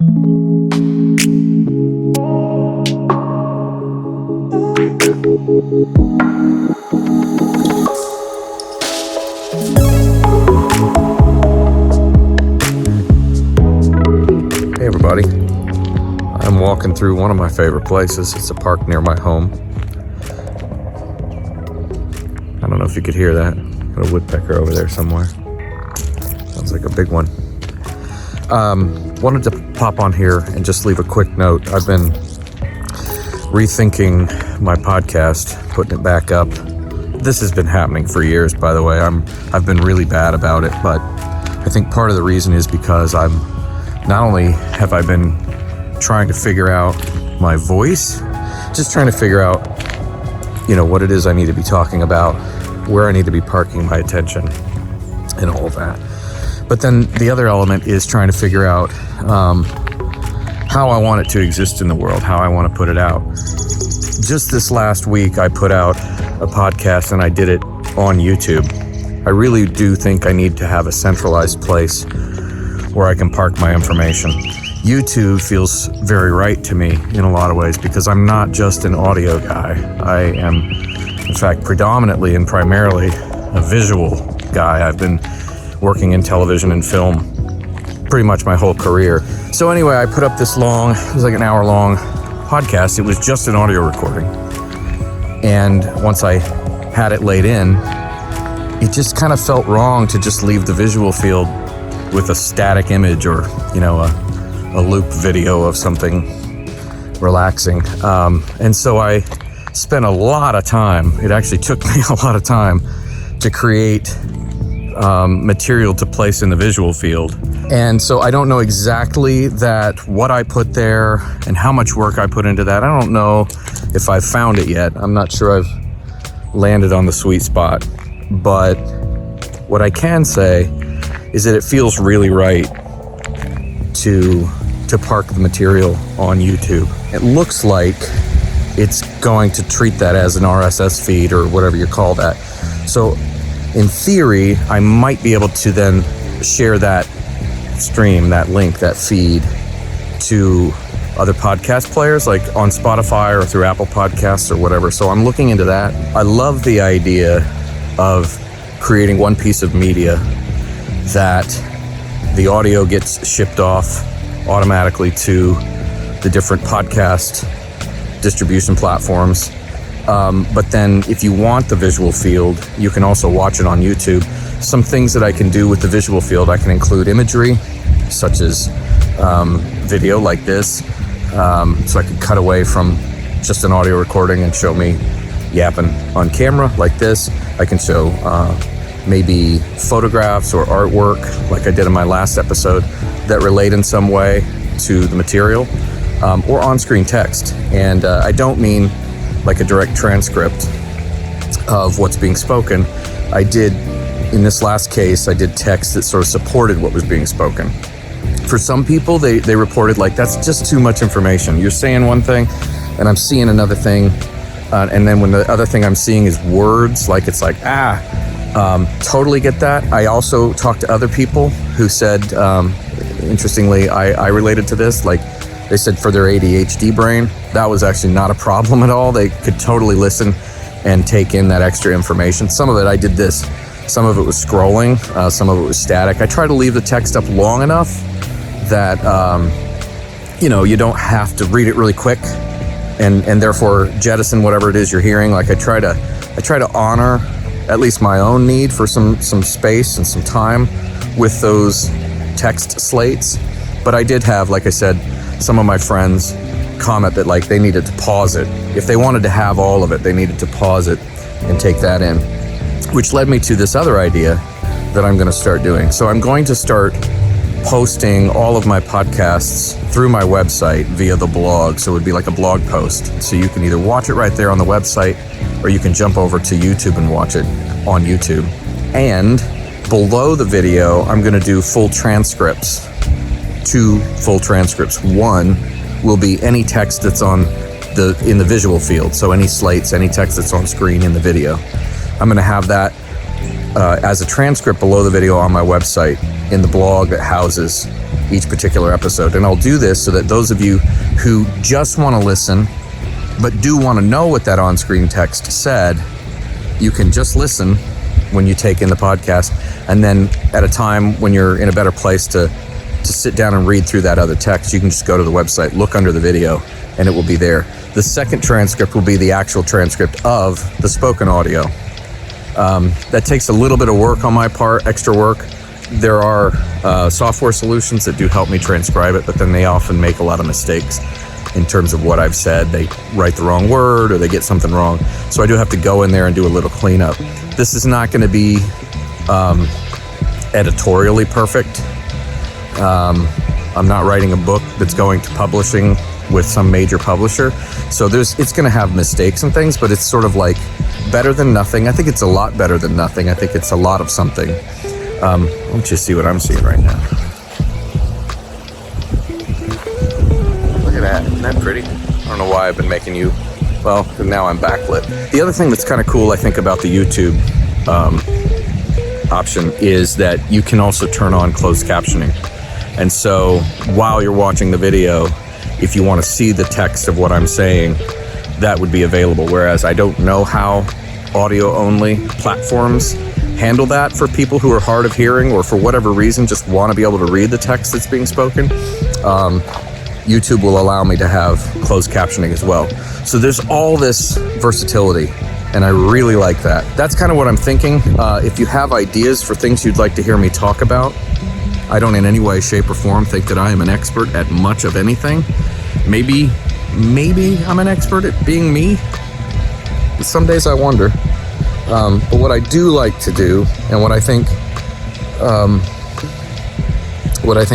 Hey everybody, I'm walking through one of my favorite places. It's a park near my home. I don't know if you could hear that. Got a woodpecker over there somewhere. Sounds like a big one. Wanted to pop on here and just leave a quick note. I've been rethinking my podcast, putting it back up. This has been happening for years, by the way. I've been really bad about it, but I think part of the reason is because not only have I been trying to figure out my voice, just trying to figure out, what it is I need to be talking about, where I need to be parking my attention, and all of that. But then the other element is trying to figure out how I want it to exist in the world, how I want to put it out. Just this last week, I put out a podcast and I did it on YouTube. I really do think I need to have a centralized place where I can park my information. YouTube feels very right to me in a lot of ways because I'm not just an audio guy. I am, in fact, predominantly and primarily a visual guy. I've been working in television and film pretty much my whole career. So anyway, I put up this it was like an hour-long podcast. It was just an audio recording. And once I had it laid in, it just kind of felt wrong to just leave the visual field with a static image or, a loop video of something relaxing. And so I spent a lot of time. It actually took me a lot of time to create material to place in the visual field. And so I don't know exactly what I put there and how much work I put into that. I don't know if I've found it yet. I'm not sure I've landed on the sweet spot. But what I can say is that it feels really right to park the material on YouTube. It looks like it's going to treat that as an RSS feed or whatever you call that. So in theory, I might be able to then share that stream, that link, that feed to other podcast players like on Spotify or through Apple Podcasts or whatever. So I'm looking into that. I love the idea of creating one piece of media that the audio gets shipped off automatically to the different podcast distribution platforms. But then if you want the visual field, you can also watch it on YouTube. Some things that I can do with the visual field, I can include imagery, such as video like this. So I could cut away from just an audio recording and show me yapping on camera like this. I can show maybe photographs or artwork like I did in my last episode that relate in some way to the material, or on-screen text. And I don't mean like a direct transcript of what's being spoken. In this last case, I did text that sort of supported what was being spoken. For some people, they reported like, that's just too much information. You're saying one thing and I'm seeing another thing. And then when the other thing I'm seeing is words, like it's like, totally get that. I also talked to other people who said, interestingly, I related to this, like they said for their ADHD brain, that was actually not a problem at all. They could totally listen and take in that extra information. Some of it, I did this. Some of it was scrolling. Some of it was static. I try to leave the text up long enough that, you don't have to read it really quick and therefore jettison whatever it is you're hearing. Like I try to honor at least my own need for some space and some time with those text slates. But I did have, like I said, some of my friends comment that like they needed to pause it. If they wanted to have all of it, they needed to pause it and take that in, which led me to this other idea that I'm going to start doing. So I'm going to start posting all of my podcasts through my website via the blog. So it would be like a blog post. So you can either watch it right there on the website, or you can jump over to YouTube and watch it on YouTube. And below the video, I'm going to do full transcripts, 2 full transcripts. One will be any text that's in the visual field. So any slates, any text that's on screen in the video. I'm going to have that as a transcript below the video on my website in the blog that houses each particular episode. And I'll do this so that those of you who just want to listen but do want to know what that on-screen text said, you can just listen when you take in the podcast, and then at a time when you're in a better place to sit down and read through that other text, you can just go to the website, look under the video, and it will be there. The second transcript will be the actual transcript of the spoken audio. That takes a little bit of work on my part, extra work. There are software solutions that do help me transcribe it, but then they often make a lot of mistakes in terms of what I've said. They write the wrong word or they get something wrong. So I do have to go in there and do a little cleanup. This is not going to be editorially perfect. I'm not writing a book that's going to publishing with some major publisher. So it's going to have mistakes and things, but it's sort of like better than nothing. I think it's a lot better than nothing. I think it's a lot of something. Let's just see what I'm seeing right now. Look at that. Isn't that pretty? I don't know why I've been making you, well, now I'm backlit. The other thing that's kind of cool, I think, about the YouTube option is that you can also turn on closed captioning. And so while you're watching the video, if you want to see the text of what I'm saying, that would be available. Whereas I don't know how audio-only platforms handle that for people who are hard of hearing or for whatever reason just want to be able to read the text that's being spoken. YouTube will allow me to have closed captioning as well. So there's all this versatility, and I really like that. That's kind of what I'm thinking. If you have ideas for things you'd like to hear me talk about, I don't in any way, shape, or form think that I am an expert at much of anything. Maybe I'm an expert at being me. Some days I wonder. But what I do like to do, and what I think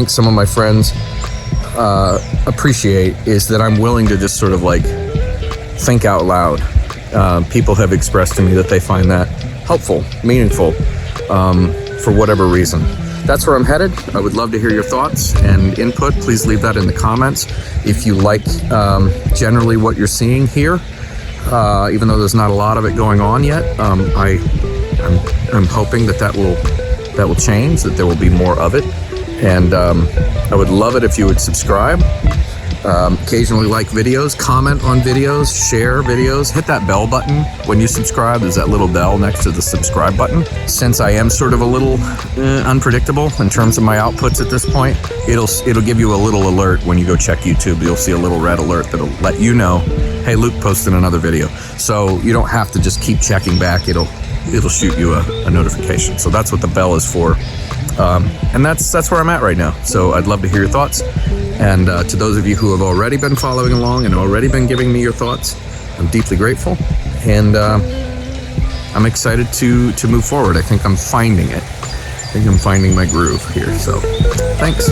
some of my friends appreciate, is that I'm willing to just sort of like think out loud. People have expressed to me that they find that helpful, meaningful, for whatever reason. That's where I'm headed. I would love to hear your thoughts and input. Please leave that in the comments. If you like generally what you're seeing here, even though there's not a lot of it going on yet, I'm hoping that will change, that there will be more of it. And I would love it if you would subscribe, occasionally like videos, comment on videos, share videos, hit that bell button when you subscribe. There's that little bell next to the subscribe button. Since I am sort of a little unpredictable in terms of my outputs at this point, it'll give you a little alert when you go check YouTube. You'll see a little red alert that'll let you know, hey, Luke posted another video. So you don't have to just keep checking back. It'll shoot you a notification. So that's what the bell is for. And that's where I'm at right now. So I'd love to hear your thoughts. And to those of you who have already been following along and already been giving me your thoughts, I'm deeply grateful. And I'm excited to move forward. I think I'm finding it. I think I'm finding my groove here. So thanks.